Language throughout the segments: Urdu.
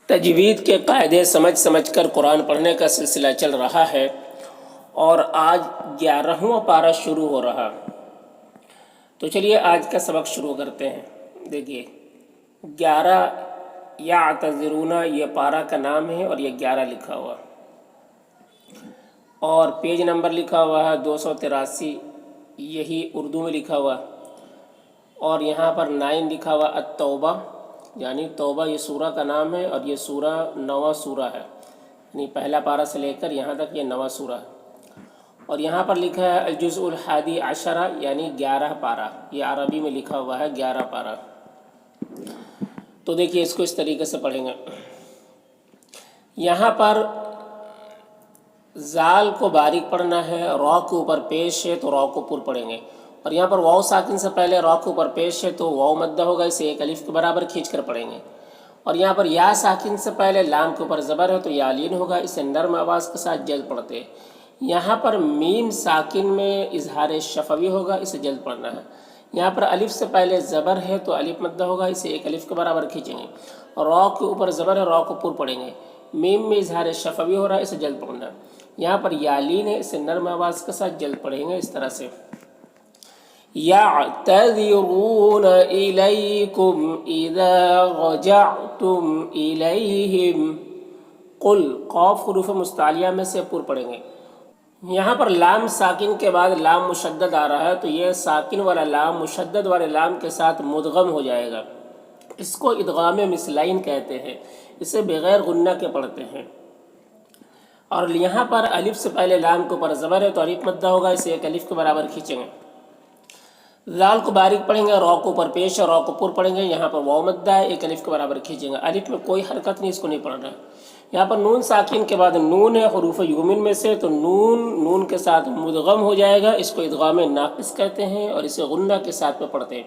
تجوید کے قاعدے سمجھ کر قرآن پڑھنے کا سلسلہ چل رہا ہے اور آج 11واں پارہ شروع ہو رہا۔ تو چلیے آج کا سبق شروع کرتے ہیں۔ دیکھیے 11 یعتذرون یہ پارہ کا نام ہے اور یہ 11 لکھا ہوا اور پیج نمبر لکھا ہوا ہے 283، یہی اردو میں لکھا ہوا اور یہاں پر 9 لکھا ہوا التوبہ، یعنی توبہ یہ سورہ کا نام ہے اور یہ سورہ 9واں سورہ ہے، یعنی پہلا پارہ سے لے کر یہاں تک یہ 9واں سورہ ہے۔ اور یہاں پر لکھا ہے الجزء الحادی عشرہ یعنی 11 پارہ، یہ عربی میں لکھا ہوا ہے 11 پارہ۔ تو دیکھیے اس کو اس طریقے سے پڑھیں گے۔ یہاں پر زال کو باریک پڑھنا ہے، را کے اوپر پیش ہے تو را کو پر پڑھیں گے، اور یہاں پر واو ساکن سے پہلے را کے اوپر پیش ہے تو واو مدہ ہوگا، اسے ایک الف کے برابر کھینچ کر پڑھیں گے۔ اور یہاں پر یا ساکن سے پہلے لام کے اوپر زبر ہے تو یا لین ہوگا، اسے نرم آواز کے ساتھ جلد پڑھتے ہیں۔ یہاں پر میم ساکن میں اظہار شفوی ہوگا، اسے جلد پڑھنا ہے۔ یہاں پر الف سے پہلے زبر ہے تو الف مدہ ہوگا، اسے ایک الف کے برابر کھینچیں گے، اور را کے اوپر زبر ہے، را کو پر پڑھیں گے۔ میم میں اظہار شفوی ہو رہا ہے، اسے جلد پڑھنا ہے۔ یہاں پر یالین ہے، اسے نرم آواز کے ساتھ جلد پڑھیں گے اس طرح سے۔ یعتذرون الیکم اذا رجعتم الیہم قل، قاف حروف مستعلیہ میں سے پر پڑھیں گے۔ یہاں پر لام ساکن کے بعد لام مشدد آ رہا ہے تو یہ ساکن والا لام مشدد والے لام کے ساتھ مدغم ہو جائے گا، اس کو ادغام مثلین کہتے ہیں، اسے بغیر غنہ کے پڑھتے ہیں۔ اور یہاں پر الف سے پہلے لام کے اوپر زبر ہے تو الف مدہ ہوگا، اسے ایک الف کے برابر کھینچیں گے۔ زال کو باریک پڑھیں گے، را کو اوپر پیش ہے، را کو پر پڑھیں گے، یہاں پر واو مدہ ہے، ایک الف کے برابر کھینچیں گے۔ الف میں کوئی حرکت نہیں، اس کو نہیں پڑھنا ہے۔ یہاں پر نون ساکن کے بعد نون ہے حروف یومن میں سے، تو نون کے ساتھ مدغم ہو جائے گا، اس کو ادغام ناقص کہتے ہیں اور اسے غنہ کے ساتھ میں پڑھتے ہیں۔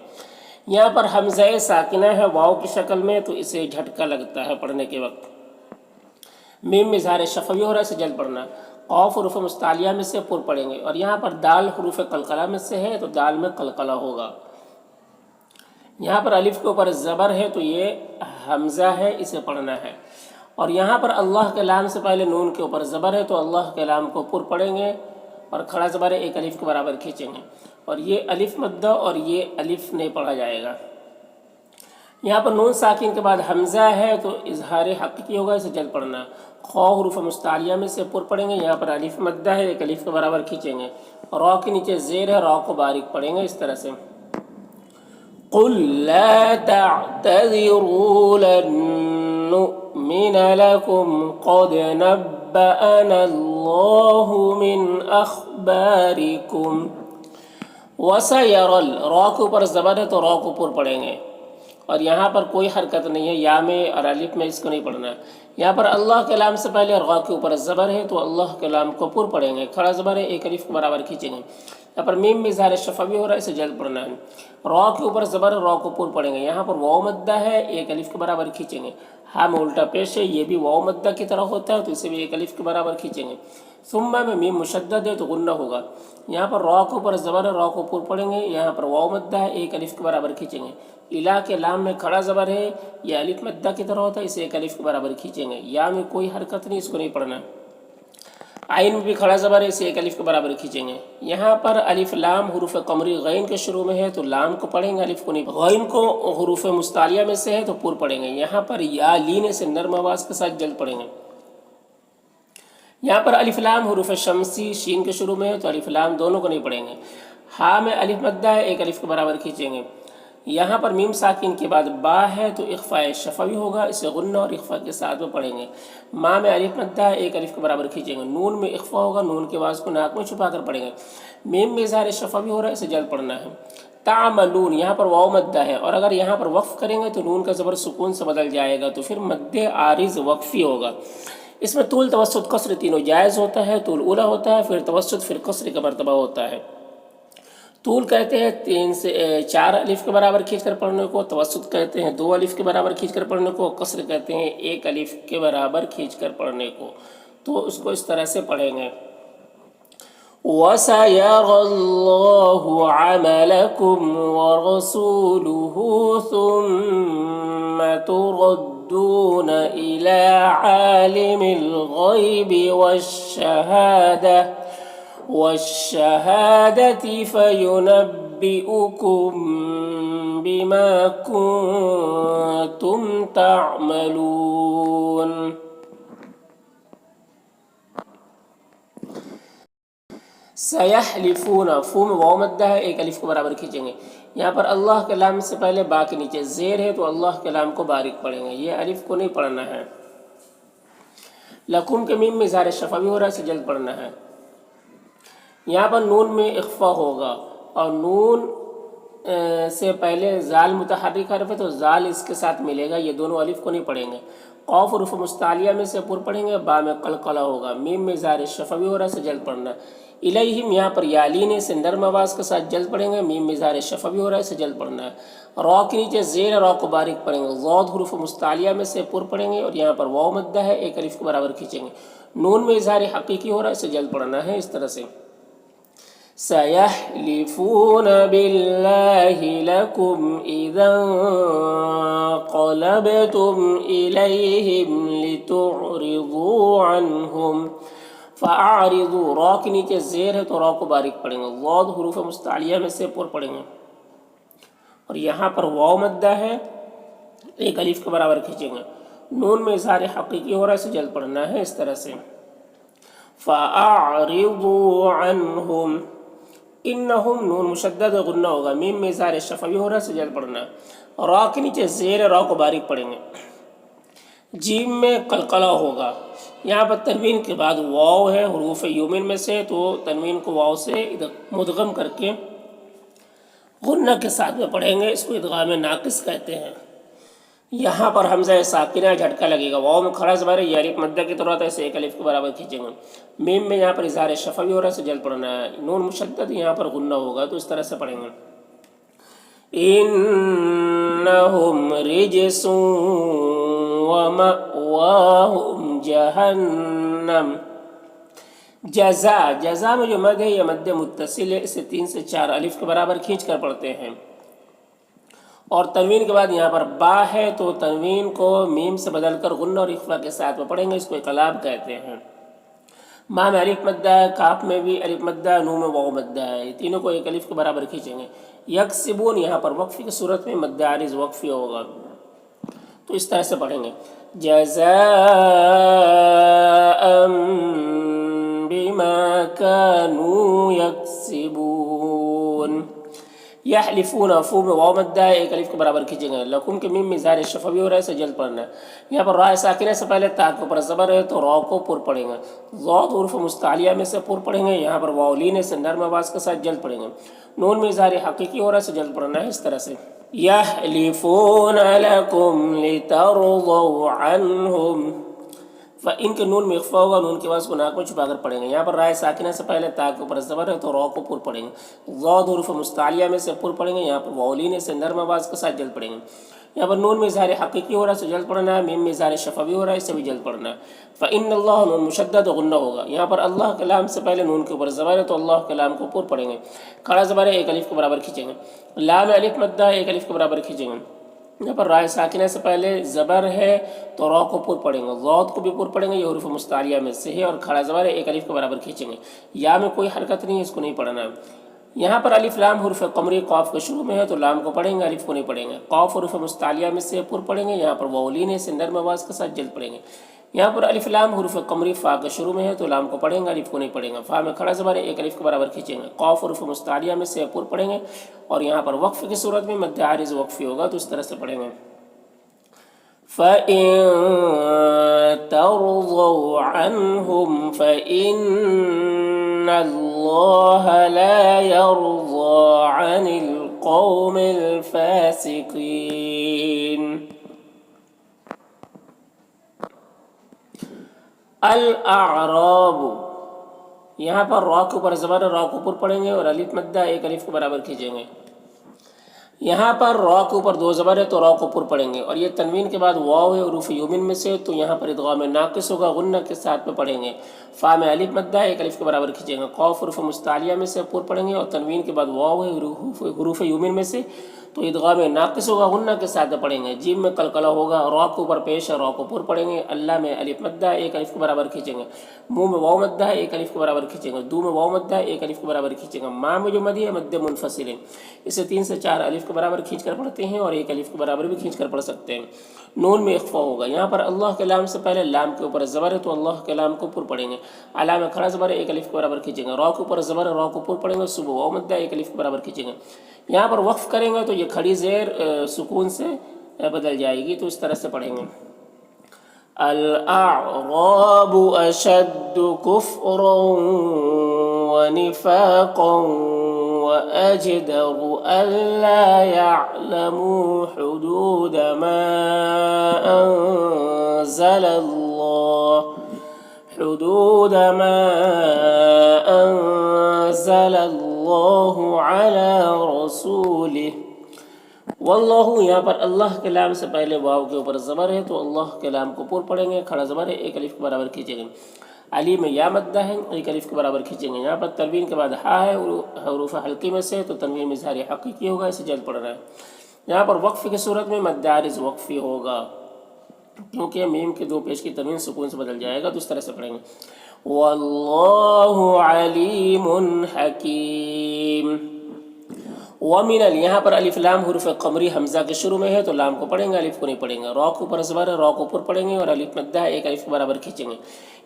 یہاں پر حمزہ ساکنہ ہے واو کی شکل میں تو اسے جھٹکا لگتا ہے پڑھنے کے وقت۔ میم میں اظہار شفوی ہو رہا ہے، اسے جلد پڑھنا۔ قاف حروف مستعلیہ میں سے پر پڑھیں گے، اور یہاں پر دال حروف قلقلہ میں سے ہے تو دال میں قلقلہ ہوگا۔ یہاں پر الف کے اوپر زبر ہے تو یہ حمزہ ہے، اسے پڑھنا ہے۔ اور یہاں پر اللہ کے لام سے پہلے نون کے اوپر زبر ہے تو اللہ کے لام کو پر پڑھیں گے اور کھڑا زبر ہے، ایک الف کے برابر کھینچیں گے، اور یہ الف مدہ اور یہ الف نہیں پڑھا جائے گا۔ یہاں پر نون ساکن کے بعد حمزہ ہے تو اظہار حقیقی ہوگا، اسے جلد پڑھنا ہے۔ خا حروف مستعلیہ میں سے پر پڑھیں گے، یہاں پر الف مدہ ہے، ایک الف کے برابر کھینچیں گے، اور را کے نیچے زیر ہے، را کو باریک پڑھیں گے اس طرح سے۔ قل لا تعتذروا لن نؤمن لكم قد نبأنا الله من اخباركم وسيرى، را کے اوپر زبر ہے تو را کو پر پڑھیں گے، اور یہاں پر کوئی حرکت نہیں ہے، یا میں اور الف میں اس کو نہیں پڑھنا ہے۔ یہاں پر اللہ کے لام سے پہلے را کے اوپر زبر ہے تو اللہ کے لام کو پر پڑھیں گے، کھڑا زبر ہے، ایک الف کے برابر کھینچیں گے۔ یہاں پر میم میں اظہار شفوی ہو رہا ہے، اسے جلد پڑھنا ہے۔ را کے اوپر زبر ہے، را کو پر پڑھیں گے، یہاں پر واو مدہ ہے، ایک الف کے برابر کھینچیں گے۔ ہاں میں الٹا پیش ہے، یہ بھی واو مدہ کی طرح ہوتا ہے تو اسے بھی ایک الف کے برابر کھینچیں گے۔ ثم میں میم مشدد ہے تو غنہ ہوگا، یہاں پر را کے اوپر زبر ہے، را کو پر پڑھیں گے، یہاں پر واو مدہ ہے، ایک الف کے برابر کھینچیں گے۔ الا کے لام میں کھڑا زبر ہے، یہ الف مدہ کی طرح ہوتا ہے، اسے ایک الف کے برابر کھینچیں گے۔ یا میں کوئی حرکت نہیں، اس کو نہیں پڑھنا۔ عین میں بھی کھڑا زبر ہے، اسے ایک الف کے برابر کھینچیں گے۔ یہاں پر الف لام حروف قمری غین کے شروع میں ہے تو لام کو پڑھیں گے، الف کو نہیں۔ غین کو حروف مستعلیہ میں سے ہے تو پر پڑھیں گے، یہاں پر یا لین سے نرم آواز کے ساتھ جلد پڑھیں گے۔ یہاں پر الف لام حروف شمسی شین کے شروع میں ہے تو الف لام دونوں کو نہیں پڑھیں گے۔ ہاں میں الف مدہ ہے، ایک الف کے برابر کھینچیں گے۔ یہاں پر میم ساکن کے بعد با ہے تو اخفاء شفوی ہوگا، اسے غنہ اور اخفاء کے ساتھ میں پڑھیں گے۔ ما میں الف مدہ ہے، ایک الف کے برابر کھینچیں گے۔ نون میں اخفاء ہوگا، نون کے آواز کو ناک میں چھپا کر پڑھیں گے۔ میم میں اظہار شفوی ہو رہا ہے، اسے جلد پڑھنا ہے۔ تعملون یہاں پر واو مدہ ہے، اور اگر یہاں پر وقف کریں گے تو نون کا زبر سکون سے بدل جائے گا تو پھر مد عارض وقفی ہوگا۔ اس میں طول توسط قصر تینوں جائز ہوتا ہے، طول اولا ہوتا ہے، پھر توسط، پھر قصر کا مرتبہ ہوتا ہے۔ طول کہتے ہیں 3 سے 4 الف کے برابر کھینچ کر پڑھنے کو، توسط کہتے ہیں 2 الف کے برابر کھینچ کر پڑھنے کو، قصر کہتے ہیں 1 الف کے برابر کھینچ کر پڑھنے کو۔ تو اس کو اس طرح سے پڑھیں گے۔ وَسَيَرَى اللَّهُ عَمَلَكُمْ وَرَسُولُهُ ثُمَّ تُرَدُّونَ إِلَى عَالِمِ الْغَيْبِ والشهادة فينبئكم بما كنتم تعملون. سیحلفون، فو میں واو مدہ ہے، ایک الف کو برابر کھینچیں گے. یہاں پر اللہ کے لام سے پہلے با کے نیچے زیر ہے تو اللہ کے لام کو باریک پڑھیں گے، یہ الف کو نہیں پڑھنا ہے. لکم کے میم میں اظہار شفوی ہو رہا ہے، اسے جلد پڑھنا ہے. یہاں پر نون میں اخفا ہوگا اور نون سے پہلے زال متحرک حرف ہے تو زال اس کے ساتھ ملے گا، یہ دونوں الف کو نہیں پڑھیں گے. قوف حروف مستعلیہ میں سے پر پڑھیں گے، با میں قلقلہ ہوگا. میم میں اظہار شفوی ہو رہا ہے، اسے جلد پڑھنا. الیہم یہاں پر یالین سے نرم آواز کے ساتھ جلد پڑھیں گے، میم میں اظہار شفوی ہو رہا ہے، اسے جلد پڑھنا ہے. را کے نیچے زیر را کو باریک پڑھیں گے. ضاد حروف مستعلیہ میں سے پر پڑھیں گے اور یہاں پر واو مدہ ہے، ایک الف کے برابر کھینچیں گے. نون میں اظہار حقیقی ہو رہا ہے، اسے جلد پڑھنا ہے اس طرح سے. سَيَحْلِفُونَ بِاللَّهِ لَكُمْ إِذَا انقَلَبْتُمْ إِلَيْهِمْ لِتُعْرِضُوا عَنْهُمْ فَأَعْرِضُوا. را کے نیچے زیر ہے تو را کو باریک پڑھیں گے. ضاد حروف مستعلیہ میں سے پر پڑھیں گے اور یہاں پر واو مدہ ہے، ایک الف کے برابر کھینچیں گے. نون میں اظہار حقیقی ہو رہا ہے، اسے جلد پڑھنا ہے اس طرح سے. فَأَعْرِضُوا عَنْهُمْ. انہم نون مشدد غنہ ہوگا، میم میں اظہار شفوی ہو رہا ہے، اسے جلد پڑھنا. را کے نیچے زیر را کو باریک پڑھیں گے. جیم میں قلقلہ ہوگا. یہاں پر تنوین کے بعد واو ہے حروف یومن میں سے، تو تنوین کو واو سے مدغم کر کے غنہ کے ساتھ میں پڑھیں گے، اس کو ادغام ناقص کہتے ہیں. یہاں پر حمزہ ساکنہ جھٹکا لگے گا. واو میں کھڑا زبر ہے، یہ الف مدہ کی طرح ہے، اسے ایک الف کے برابر کھینچیں گے. میم میں یہاں پر اظہار شفوی ہو رہا ہے، اسے جلد پڑھنا ہے. نون مشدد یہاں پر غنہ ہوگا تو اس طرح سے پڑھیں گے. انہم رجس ومأواہم جہنم. جزا میں جو مد ہے یہ مد متصل ہے، اسے 3 سے 4 الف کے برابر کھینچ کر پڑھتے ہیں. اور تنوین کے بعد یہاں پر با ہے تو تنوین کو میم سے بدل کر غنہ اور اخفا کے ساتھ میں پڑھیں گے، اس کو اقلاب کہتے ہیں. ما میں الف مدہ ہے، کاف میں بھی الف مدہ ہے، نون میں واو مدہ ہے، یہ تینوں کو ایک الف کے برابر کھینچیں گے. یکسبون یہاں پر وقفی کی صورت میں مد عارض وقفی ہوگا تو اس طرح سے پڑھیں گے. جزاء بما كانوا يكسبون. یحلفون فو میں واو مدہ ہے، ایک الف کے برابر کھینچیں گے. لکم کے میم میں اظہار شفوی ہو رہا ہے، اسے جلد پڑھنا ہے. یہاں پر را ساکنہ سے پہلے تا کے اوپر زبر ہے تو را کو پر پڑھیں گے. ضاد حروف مستعلیہ میں سے پر پڑھیں گے، یہاں پر واو لین سے نرم آواز کے ساتھ جلد پڑھیں گے. نون میں اظہار حقیقی ہو رہا ہے، اسے جلد پڑھنا ہے اس طرح سے. یحلفون لکم لترضوا عنہم. ان کے نون میں اخفا ہوگا، نون کے بعد کو ناک میں چھپا کر پڑھیں گے. یہاں پر رائے ساکنہ سے پہلے تا کے اوپر زبر ہے تو را کو پر پڑھیں گے. ضاد حروف مستعلیہ میں سے پر پڑھیں گے، یہاں پر واو لین سے نرم آواز کے ساتھ جلد پڑھیں گے. یہاں پر نون میں اظہار حقیقی ہو رہا ہے، اسے جلد پڑھنا ہے. میم میں اظہار شفوی ہو رہا ہے، اسے بھی جلد پڑھنا ہے. فإن اللہ نون مشدد غنہ ہوگا. یہاں پر اللہ کے لام سے پہلے نون کے اوپر زبر ہے تو اللہ کے لام کو پر پڑھیں گے. کھڑا زبر ہے، ایک الف کے برابر کھینچیں گے. لام الف مدہ ہے، ایک الف کے برابر کھینچیں گے. یہاں پر رائے ساکنہ سے پہلے زبر ہے تو را کو پر پڑھیں گے. ضاد کو بھی پر پڑھیں گے، یہ حروف مستعلیہ میں سے ہے اور کھڑا زبر ہے، ایک الف کے برابر کھینچیں گے. یا میں کوئی حرکت نہیں ہے، اس کو نہیں پڑھنا ہے. یہاں پر الف لام حروف قمری قاف کے شروع میں ہے تو لام کو پڑھیں گے، الف کو نہیں پڑھیں گے. قاف حروف مستعلیہ میں سے پر پڑھیں گے، یہاں پر واو لین سے نرم آواز کے ساتھ جلد پڑھیں گے. یہاں پر الف لام حروف قمری فا کے شروع میں ہے تو لام کو پڑھیں گے، الف کو نہیں پڑھیں گے. فا میں کھڑا زبر ہے، ایک الف کے برابر کھینچیں گے. قاف حروف مستعلیہ میں سے پر پڑھیں گے اور یہاں پر وقف کی صورت میں مد عارض وقفی ہوگا تو اس طرح سے پڑھیں گے. فَإِن تَرْضَوْا عَنْهُمْ فَإِنَّ اللَّهَ لَا يَرْضَىٰ عَنِ الْقَوْمِ الْفَاسِقِينَ. الاعراب یہاں پر را کے اوپر زبر را کو پر پڑھیں گے اور الف مدہ ایک الف کے برابر کھینچیں گے. یہاں پر را کے اوپر دو زبر ہے تو را کو پر پڑھیں گے، اور یہ تنوین کے بعد واو ہے حروف یومن میں سے، تو یہاں پر ادغام ناقص ہوگا، غنہ کے ساتھ میں پڑھیں گے۔ فا میں الف مدہ ہے، ایک الف کے برابر کھینچیں گے۔ قوف حروف مستعلیہ میں سے پر پڑھیں گے، اور تنوین کے بعد واو ہے حروف یومن میں سے، تو ادغام ناقص ہوگا، غنہ کے ساتھ میں پڑھیں گے۔ جیم میں قلقلہ ہوگا، را کے اوپر پیش ہے، را کو پر پڑھیں گے۔ اللہ میں الف مدہ ہے، ایک الف کے برابر کھینچیں گے۔ منہ میں واو مدہ ہے، ایک الف کے برابر کھینچیں گے۔ دو میں واو مدہ ہے، ایک الف کے برابر کھینچیں گے۔ ماں میں جو مدی ہے مد منفصل ہے، اسے 3 سے 4 الف کے برابر کھینچ کر پڑھتے ہیں، اور ایک الف کے برابر بھی کھینچ کر پڑھ سکتے ہیں۔ نون میں اخفا ہوگا، یہاں پر اللہ کے لام سے پہلے لام کے اوپر زبر ہے تو اللہ کے لام کو پر پڑھیں گے۔ علا میں کھڑا زبر ہے، ایک الف کے برابر کھینچیں گے۔ را کے اوپر زبر ہے، را کو پر پڑھیں گے۔ صبح واو مدہ ہے، ایک الف کے برابر کھینچیں گے۔ یہاں پر وقف کریں گے تو یہ کھڑی زیر سکون سے بدل جائے گی، تو اس طرح سے پڑھیں گے۔ الاعراب اشد کفرا ونفاقا واجدر الا يعلموا حدود ما انزل الله على رسوله۔ واللہ یہاں پر اللہ کے لام سے پہلے واو کے اوپر زبر ہے تو اللہ کے لام کو پر پڑھیں گے، کھڑا زبر ہے، ایک الف کے برابر کھینچیں گے۔ علی میں یا مدہ ہے، ایک الف کے برابر کھینچیں گے۔ یہاں پر تنوین کے بعد ہا ہے حروف حلقی میں سے، تو تنوین میں اظہار حقیقی ہوگا، اسے جلد پڑھنا ہے۔ یہاں پر وقف کی صورت میں مد عارض وقفی ہوگا، کیونکہ میم کے دو پیش کی تنوین سکون سے بدل جائے گا، تو اس طرح سے پڑھیں گے۔ واللہ علیم حکیم۔ ومن یہاں پر الف لام حروف قمری حمزہ کے شروع میں ہے تو لام کو پڑھیں گے، الف کو نہیں پڑھیں گے۔ را کو اوپر زبر ہے، را کو اوپر پڑھیں گے، اور الف مدہ ہے، ایک الف کے برابر کھینچیں گے۔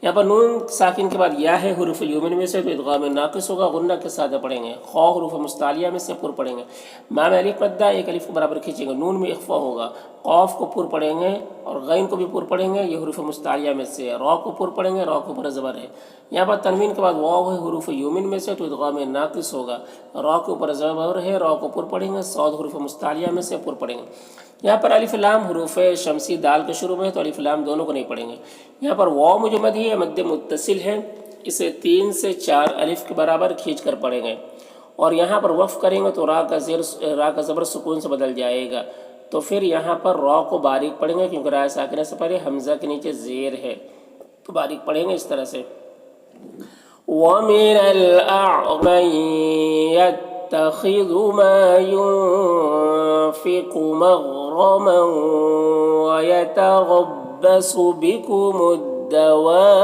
یہاں پر نون ساکن کے بعد یا ہے حروف یومن میں سے، تو ادغام ناقص ہوگا، غنہ کے ساتھ پڑھیں گے۔ خا حروف مستعلیہ میں سے پر پڑھیں گے۔ ما میں الف مدہ ایک الف کے برابر کھینچیں گے، نون میں اخفا ہوگا، قاف کو پر پڑھیں گے اور غین کو بھی پر پڑھیں گے، یہ حروف مستعلیہ میں سے۔ را کو پر پڑھیں گے، را کو اوپر زبر ہے۔ یہاں پر تنوین کے بعد واو ہے حروف یومن میں سے، تو ادغام ناقص ہوگا، را کے اوپر زبر ہے، را کو پر پڑھیں گے، صاد حروف مستعلیہ میں سے پر پڑھیں گے۔ یہاں پر الف لام حروف شمسی دال کے شروع میں ہے تو الف لام دونوں کو نہیں پڑھیں گے۔ یہاں پر واو میں جو مد ہے مد متصل ہے، اسے 3 سے 4 الف کے برابر کھینچ کر پڑھیں گے، اور یہاں پر وقف کریں گے تو را کا زبر سکون سے بدل جائے گا، تو پھر یہاں پر را کو باریک پڑھیں گے، کیونکہ را ساکنہ سے پہلے حمزہ کے نیچے زیر ہے، تو باریک پڑھیں گے اس طرح سے۔ وَمِنَ الْأَعْرَابِ مَن يَتَّخِذُ مَا يُنفِقُ مَغْرَمًا وَيَتَرَبَّصُ بِكُمُ الدَّوَائِرَ۔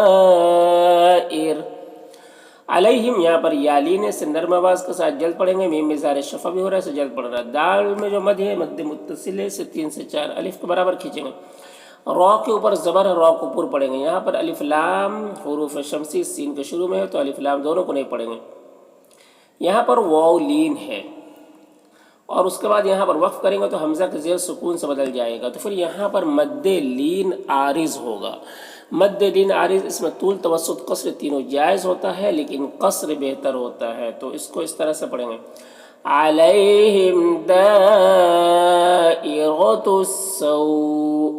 علیہم یہاں پر یالین سے نرم آواز کے ساتھ جلد پڑھیں گے، میم میں اظہار شفا بھی ہو رہا ہے، سے جلد پڑھ رہا ہے۔ دال میں جو مد ہے مد متصل ہے، سے 3 سے 4 الف کے برابر کھینچیں گے۔ را کے اوپر زبر ہے، را کو پر پڑھیں گے۔ یہاں پر الف لام حروف شمسی سین کے شروع میں ہے تو الف لام دونوں کو نہیں پڑھیں گے۔ یہاں پر واو لین ہے، اور اس کے بعد یہاں پر وقف کریں گے تو حمزہ کے زیر سکون سے بدل جائے گا، تو پھر یہاں پر مد لین عارض ہوگا۔ مد لین عارض، اس میں طول توسط قصر تینوں جائز ہوتا ہے، لیکن قصر بہتر ہوتا ہے، تو اس کو اس طرح سے پڑھیں گے۔ علیہم دائرۃ السوء۔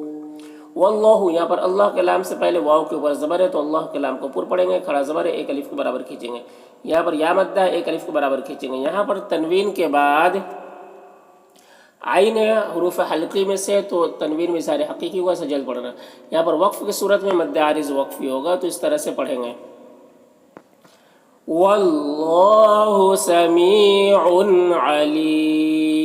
واللہ یہاں پر اللہ کے لام سے پہلے واو کے اوپر زبر ہے تو اللہ کے لام کو پر پڑھیں گے، کھڑا زبر ہے، ایک الف کے برابر کھینچیں گے۔ یہاں پر یا مدہ ایک الف کے برابر کھینچیں گے۔ یہاں پر تنوین کے بعد عین حروف حلقی میں سے، تو تنوین میں اظہار حقیقی ہوگا، اسے جلد پڑھنا۔ یہاں پر وقف کی صورت میں مد عارض وقفی ہوگا، تو اس طرح سے پڑھیں گے۔ واللہ سمیع علیم۔